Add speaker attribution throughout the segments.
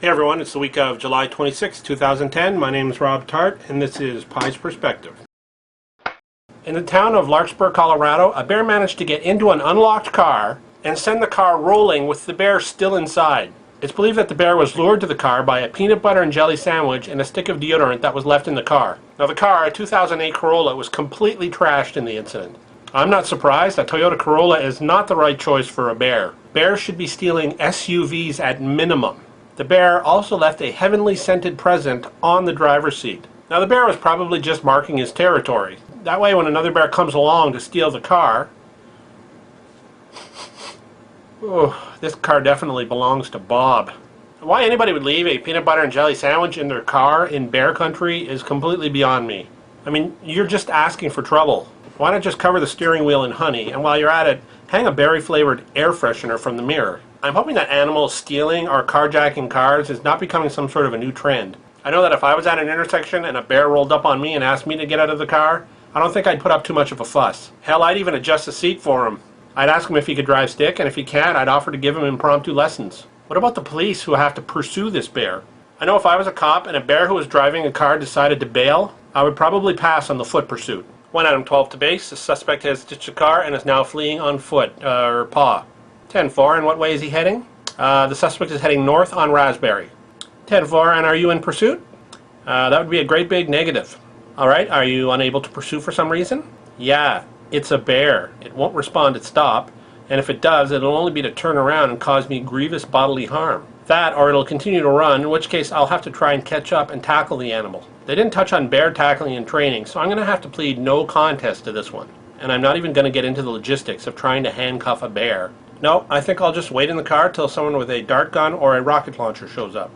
Speaker 1: Hey everyone, it's the week of July 26, 2010. My name is Rob Tart, and this is Pie's Perspective. In the town of Larkspur, Colorado, a bear managed to get into an unlocked car and send the car rolling with the bear still inside. It's believed that the bear was lured to the car by a peanut butter and jelly sandwich and a stick of deodorant that was left in the car. Now the car, a 2008 Corolla, was completely trashed in the incident. I'm not surprised. A Toyota Corolla is not the right choice for a bear. Bears should be stealing SUVs at minimum. The bear also left a heavenly scented present on the driver's seat. Now the bear was probably just marking his territory. That way when another bear comes along to steal the car, this car definitely belongs to Bob. Why anybody would leave a peanut butter and jelly sandwich in their car in bear country is completely beyond me. I mean, you're just asking for trouble. Why not just cover the steering wheel in honey, and while you're at it, hang a berry-flavored air freshener from the mirror? I'm hoping that animals stealing or carjacking cars is not becoming some sort of a new trend. I know that if I was at an intersection and a bear rolled up on me and asked me to get out of the car, I don't think I'd put up too much of a fuss. Hell, I'd even adjust the seat for him. I'd ask him if he could drive stick, and if he can't, I'd offer to give him impromptu lessons. What about the police who have to pursue this bear? I know if I was a cop and a bear who was driving a car decided to bail, I would probably pass on the foot pursuit. 1 Item 12 to base. The suspect has ditched the car and is now fleeing on foot, or paw. 10-4, and what way is he heading? The suspect is heading north on Raspberry. 10-4, and are you in pursuit? That would be a great big negative. Alright, are you unable to pursue for some reason? Yeah, it's a bear. It won't respond at stop, and if it does, it'll only be to turn around and cause me grievous bodily harm. That, or it'll continue to run, in which case I'll have to try and catch up and tackle the animal. They didn't touch on bear tackling in training, so I'm going to have to plead no contest to this one. And I'm not even going to get into the logistics of trying to handcuff a bear. No, I think I'll just wait in the car till someone with a dart gun or a rocket launcher shows up.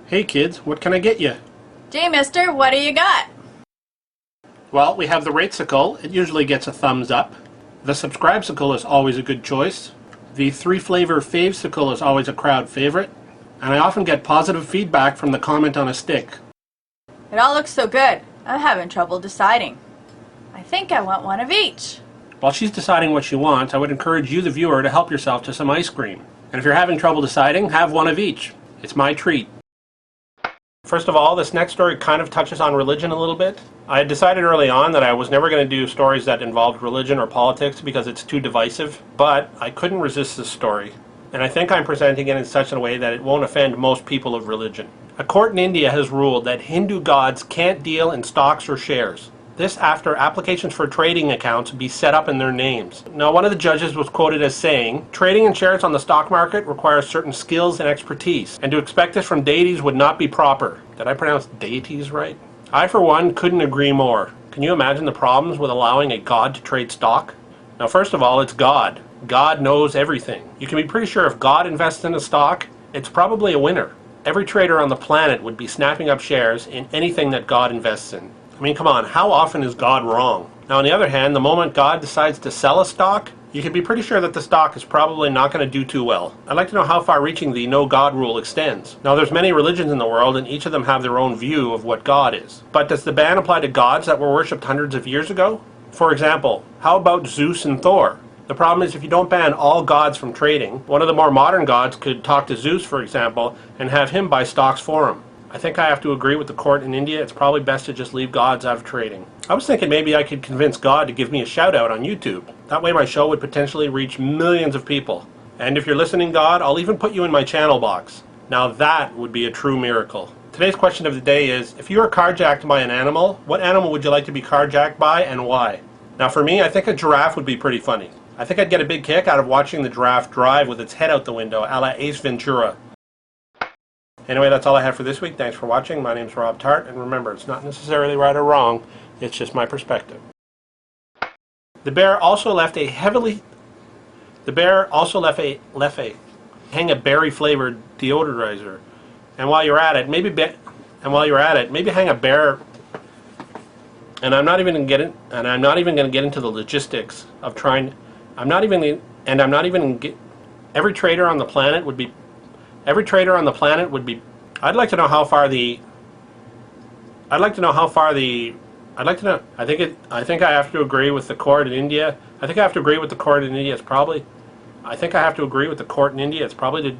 Speaker 1: Hey kids, what can I get you?
Speaker 2: Gee, mister, what do you got?
Speaker 1: Well, we have the Ratesicle. It usually gets a thumbs up. The Subscribesicle is always a good choice. The 3-flavor Favesicle is always a crowd favorite. And I often get positive feedback from the comment on a stick.
Speaker 2: It all looks so good. I'm having trouble deciding. I think I want one of each.
Speaker 1: While she's deciding what she wants, I would encourage you, the viewer, to help yourself to some ice cream. And if you're having trouble deciding, have one of each. It's my treat. First of all, this next story kind of touches on religion a little bit. I had decided early on that I was never going to do stories that involved religion or politics because it's too divisive, but I couldn't resist this story. And I think I'm presenting it in such a way that it won't offend most people of religion. A court in India has ruled that Hindu gods can't deal in stocks or shares. This after applications for trading accounts be set up in their names. Now, one of the judges was quoted as saying, "Trading in shares on the stock market requires certain skills and expertise, and to expect this from deities would not be proper." Did I pronounce deities right? I, for one, couldn't agree more. Can you imagine the problems with allowing a god to trade stock? Now, first of all, it's God. God knows everything. You can be pretty sure if God invests in a stock, it's probably a winner. Every trader on the planet would be snapping up shares in anything that God invests in. I mean, come on, how often is God wrong? Now, on the other hand, the moment God decides to sell a stock, you can be pretty sure that the stock is probably not going to do too well. I'd like to know how far-reaching the no God rule extends. Now, there's many religions in the world, and each of them have their own view of what God is. But does the ban apply to gods that were worshipped hundreds of years ago? For example, how about Zeus and Thor? The problem is if you don't ban all gods from trading, one of the more modern gods could talk to Zeus, for example, and have him buy stocks for him. I think I have to agree with the court in India. It's probably best to just leave gods out of trading. I was thinking maybe I could convince God to give me a shout out on YouTube. That way my show would potentially reach millions of people. And if you're listening, God, I'll even put you in my channel box. Now that would be a true miracle. Today's question of the day is, if you were carjacked by an animal, what animal would you like to be carjacked by and why? Now for me, I think a giraffe would be pretty funny. I think I'd get a big kick out of watching the giraffe drive with its head out the window, a la Ace Ventura. Anyway, that's all I have for this week. Thanks for watching. My name's Rob Tart, and remember, it's not necessarily right or wrong, it's just my perspective. The bear also left a hang a berry-flavored deodorizer. And while you're at it, maybe hang a bear. And I'm not even going to get into the logistics of trying. Every trader on the planet would be. I'd like to know how far the I'd like to know. I think I have to agree with the court in India. I think I have to agree with the court in India. I think I have to agree with the court in India. It's probably